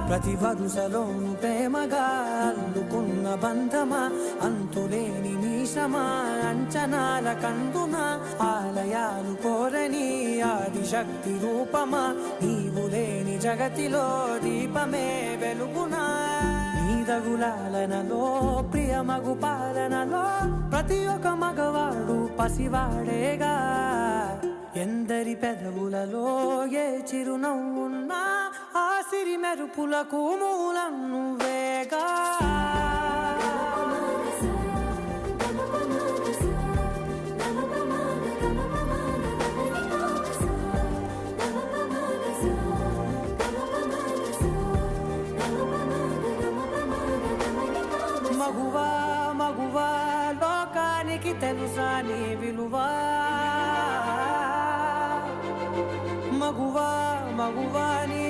ప్రతి వరుసలోను ప్రేమగా అల్లుకున్న బంధమా, అంతులేని నీశమా, అంచనాల కందున ఆలయాలు కోరని ఆదిశక్తి రూపమా, నీవు లేని జగతిలో దీపమే వెలుగునా. నీదగులాలనలో ప్రియమగు పాలనలో ప్రతి ఒక్క మగవాడు పసివాడేగా. ఎందరి పెదవులలో ఏ చిరునవ్వున్నా ఆ సిరి మెరుపులకు మూలం నువ్వేగా. మగువా మగువా లోకానికి తెలుసా నీ విలువా. మగువా మగువా నీ